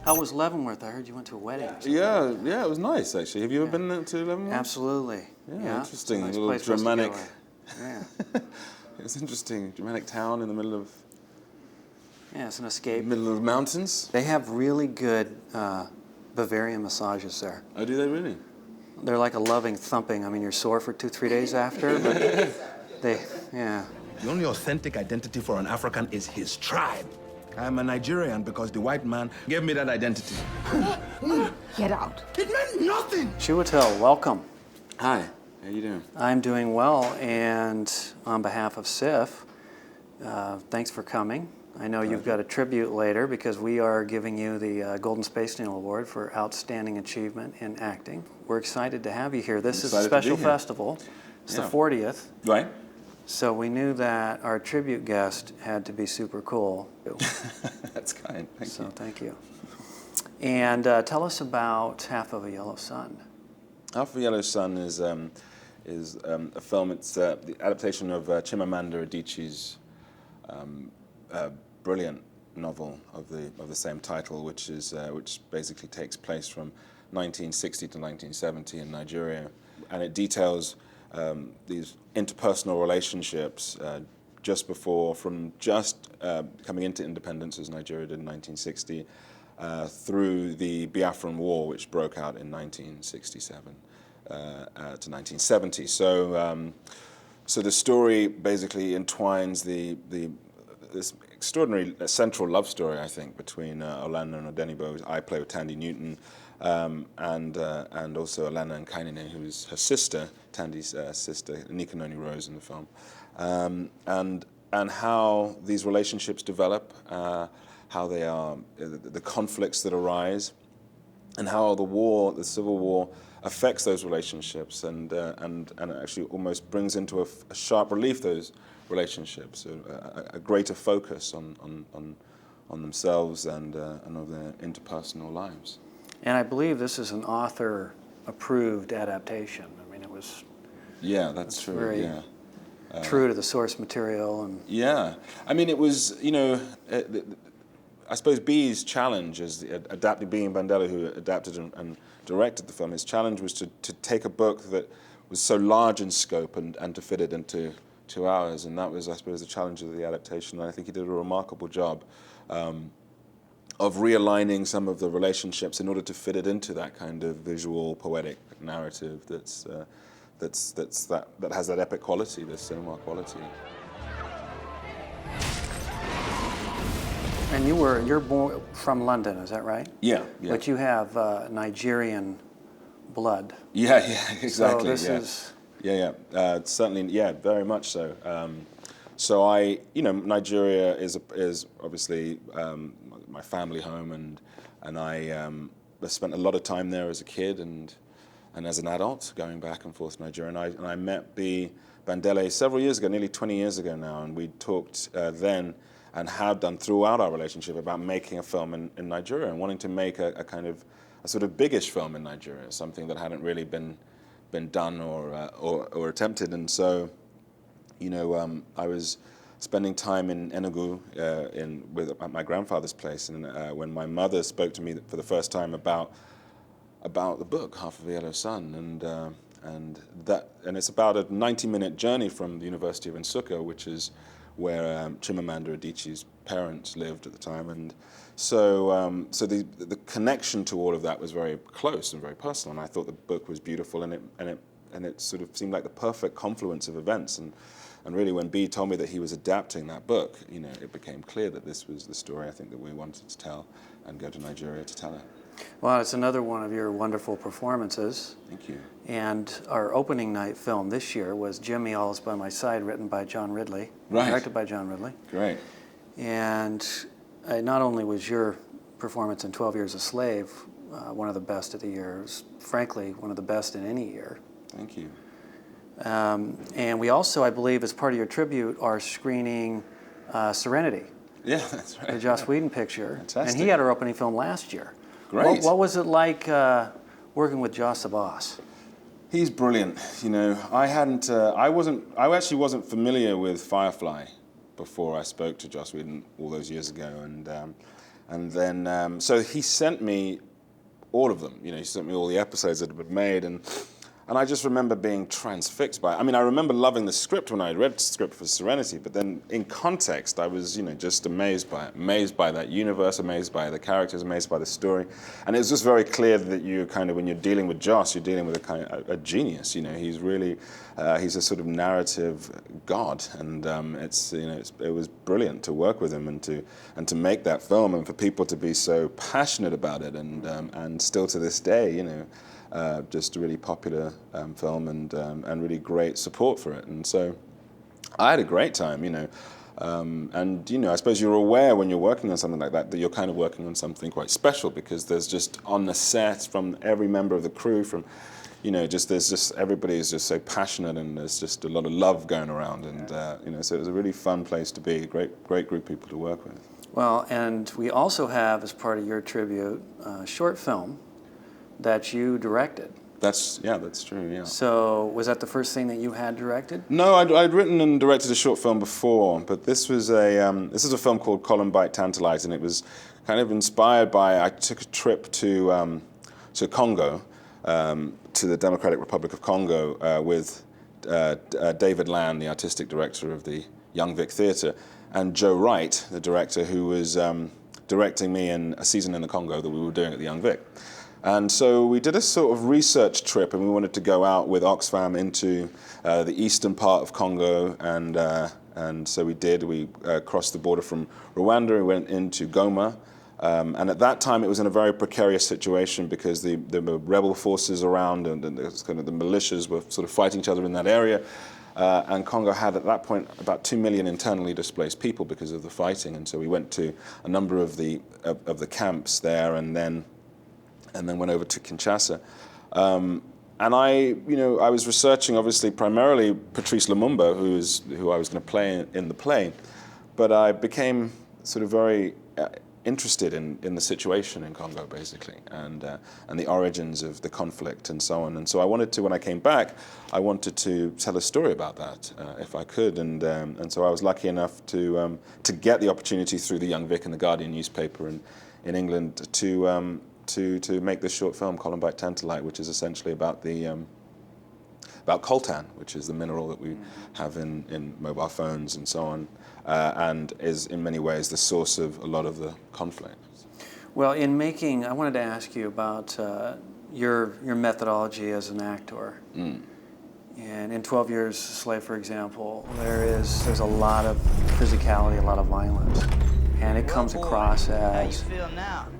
How was Leavenworth? I heard you went to a wedding. Yeah, yeah, it was nice actually. Have you ever been to Leavenworth? Absolutely. Yeah, interesting. Nice little Germanic. Yeah. It was interesting. Germanic town in the middle of. Yeah, it's an escape. Middle of the mountains. They have really good Bavarian massages there. Oh, do they really? They're like a loving thumping. I mean, you're sore for 2-3 days after, but yeah. The only authentic identity for an African is his tribe. I am a Nigerian because the white man gave me that identity. Get out. It meant nothing. Chiwetel, welcome. Hi, how you doing? I'm doing well, and on behalf of SIFF, thanks for coming. I know you've got a tribute later because we are giving you the Golden Space Needle Award for Outstanding Achievement in Acting. We're excited to have you here. This is a special festival. It's the 40th. Right. So we knew that our tribute guest had to be super cool. That's kind. Thank you. So thank you. And tell us about Half of a Yellow Sun. Half of a Yellow Sun is a film. It's the adaptation of Chimamanda Adichie's brilliant novel of the same title, which basically takes place from 1960 to 1970 in Nigeria, and it details these interpersonal relationships just coming into independence as Nigeria did in 1960 through the Biafran War, which broke out in 1967 to 1970. So the story basically entwines this extraordinary central love story, I think, between Olanna and Odenibo. I play with Tandy Newton, and also Olanna and Kainene, who's her sister, Tandy's sister, Nikanoni Rose in the film, and how these relationships develop, how they are, the conflicts that arise, and how the Civil War affects those relationships, and actually almost brings into a sharp relief those relationships, a greater focus on themselves and of their interpersonal lives. And I believe this is an author-approved adaptation. I mean, it was. Yeah, that's true. Very true to the source material, and. Yeah, I mean, it was, I suppose B's challenge is being Bandela, who adapted and directed the film. His challenge was to take a book that was so large in scope and to fit it into 2 hours, and that was, I suppose, the challenge of the adaptation. And I think he did a remarkable job of realigning some of the relationships in order to fit it into that kind of visual, poetic narrative that has that epic quality, the cinema quality. And you're born from London, is that right? Yeah. But you have Nigerian blood. Yeah, exactly. So this is. Certainly, very much so. So Nigeria is obviously my family home, and I spent a lot of time there as a kid and as an adult, going back and forth to Nigeria. And I met B. Bandele several years ago, nearly 20 years ago now, and we talked then and had done throughout our relationship about making a film in Nigeria and wanting to make a sort of biggish film in Nigeria, something that hadn't really been done or attempted. And so, I was spending time in Enugu at my grandfather's place, and when my mother spoke to me for the first time about the book Half of a Yellow Sun, and it's about a 90-minute journey from the University of Nsukka, which is where Chimamanda Adichie's parents lived at the time, and so the connection to all of that was very close and very personal, and I thought the book was beautiful, and it sort of seemed like the perfect confluence of events, and really when B told me that he was adapting that book, it became clear that this was the story I think that we wanted to tell and go to Nigeria to tell it. Well, it's another one of your wonderful performances. Thank you. And our opening night film this year was Jimmy All's By My Side, written by John Ridley, directed by John Ridley. Great. And not only was your performance in 12 Years a Slave one of the best of the year, it was frankly one of the best in any year. Thank you. And we also, I believe, as part of your tribute, are screening Serenity. Yeah, that's right. The Joss Whedon picture. Fantastic. And he had our opening film last year. Great. What was it like working with Joss the Boss? He's brilliant. I actually wasn't familiar with Firefly before I spoke to Joss Whedon all those years ago, and And then, so he sent me all of them. You know, he sent me all the episodes that had been made, and I just remember being transfixed by it. I mean, I remember loving the script when I read the script for Serenity, but then in context, I was, you know, just amazed by it, amazed by that universe, amazed by the characters, amazed by the story. And it was just very clear that you kind of, when you're dealing with Joss, you're dealing with a genius. You know, he's really, he's a sort of narrative god, and it's, you know, it was brilliant to work with him and to make that film, and for people to be so passionate about it, and still to this day, you know. Just a really popular film, and really great support for it. And so I had a great time, you know. And, you know, I suppose you're aware when you're working on something like that you're kind of working on something quite special, because there's just on the set, from every member of the crew, from, you know, everybody is just so passionate, and there's just a lot of love going around. And, you know, so it was a really fun place to be, a great group of people to work with. Well, and we also have, as part of your tribute, a short film that you directed. That's true, yeah. So was that the first thing that you had directed? No, I'd written and directed a short film before, but this was a film called Columbite Tantalite, and it was kind of inspired by, I took a trip to Congo, to the Democratic Republic of Congo, with David Land, the artistic director of the Young Vic Theatre, and Joe Wright, the director who was directing me in A Season in the Congo that we were doing at the Young Vic. And so we did a sort of research trip, and we wanted to go out with Oxfam into the eastern part of Congo, and so we did. We crossed the border from Rwanda, we went into Goma, and at that time it was in a very precarious situation, because the rebel forces around, and kind of the militias were sort of fighting each other in that area. And Congo had at that point about 2 million internally displaced people because of the fighting, and so we went to a number of the camps there, and then went over to Kinshasa. And I was researching, obviously, primarily Patrice Lumumba, who I was going to play in the play, but I became sort of very interested in the situation in Congo, basically, and the origins of the conflict and so on. And so I wanted to, when I came back, I wanted to tell a story about that, if I could. And so I was lucky enough to get the opportunity through the Young Vic and the Guardian newspaper in England to make this short film, Columbite Tantalite, which is essentially about coltan, which is the mineral that we have in mobile phones and so on, and is in many ways the source of a lot of the conflict. Well, I wanted to ask you about your methodology as an actor. And in 12 Years a Slave, for example, there's a lot of physicality, a lot of violence. And it comes across as,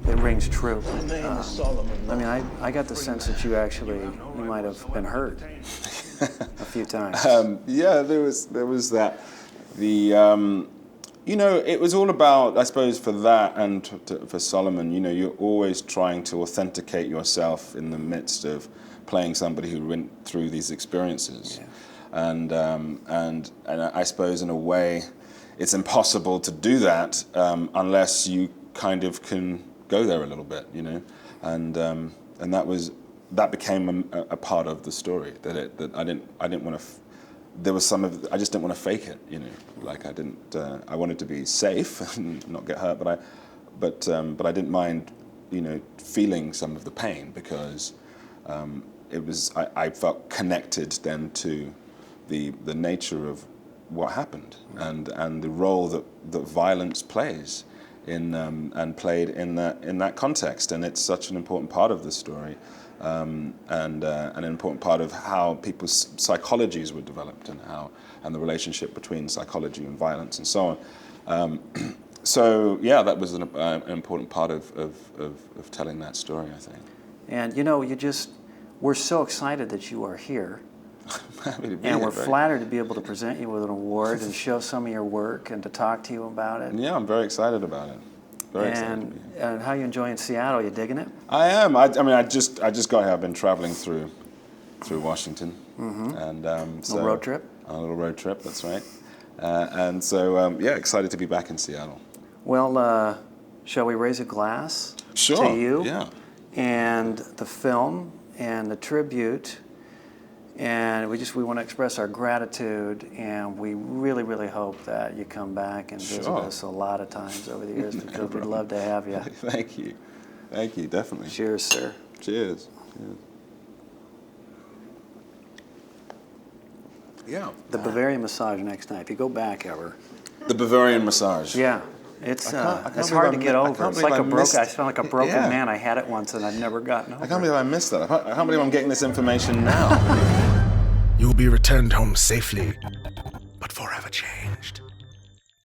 it rings true. I mean, I got the sense that you might have been hurt a few times. Yeah, there was that. You know, it was all about, I suppose, for that and for Solomon, you know, you're always trying to authenticate yourself in the midst of playing somebody who went through these experiences. Yeah. And I suppose in a way, it's impossible to do that unless you kind of can go there a little bit, you know, and that became a part of the story that I didn't want to. There was I just didn't want to fake it, you know, like I wanted to be safe and not get hurt, but I didn't mind, you know, feeling some of the pain, because I felt connected then to the nature of what happened, and the role that violence plays and played in that context, and it's such an important part of the story, and an important part of how people's psychologies were developed, and the relationship between psychology and violence and so on. So yeah, that was an important part of telling that story, I think. And you know, we're so excited that you are here. Happy to be and here, we're very. flattered to be able to present you with an award and show some of your work and to talk to you about it. Yeah, I'm very excited about it. Very excited to be here. And how you enjoying Seattle? You digging it? I am. I mean, I just got here. I've been traveling through Washington, and so A road trip. On a little road trip. That's right. And so yeah, excited to be back in Seattle. Well, shall we raise a glass Sure. to you? Yeah. And the film and the tribute. And we want to express our gratitude, and we really, really hope that you come back and visit Sure. us a lot of times over the years because we'd love to have you. Thank you. Thank you, definitely. Cheers, sir. Cheers. Cheers. Yeah. The Bavarian massage next night. If you go back ever, The Bavarian massage. yeah, it's I can't it's believe hard to I get mi- I over. can't It's believe like I a broken. missed- I sound like a broken Yeah. man. I had it once and I've never gotten over I can't it. believe I missed that. I can't believe I'm getting this information now. You'll be returned home safely, but forever changed.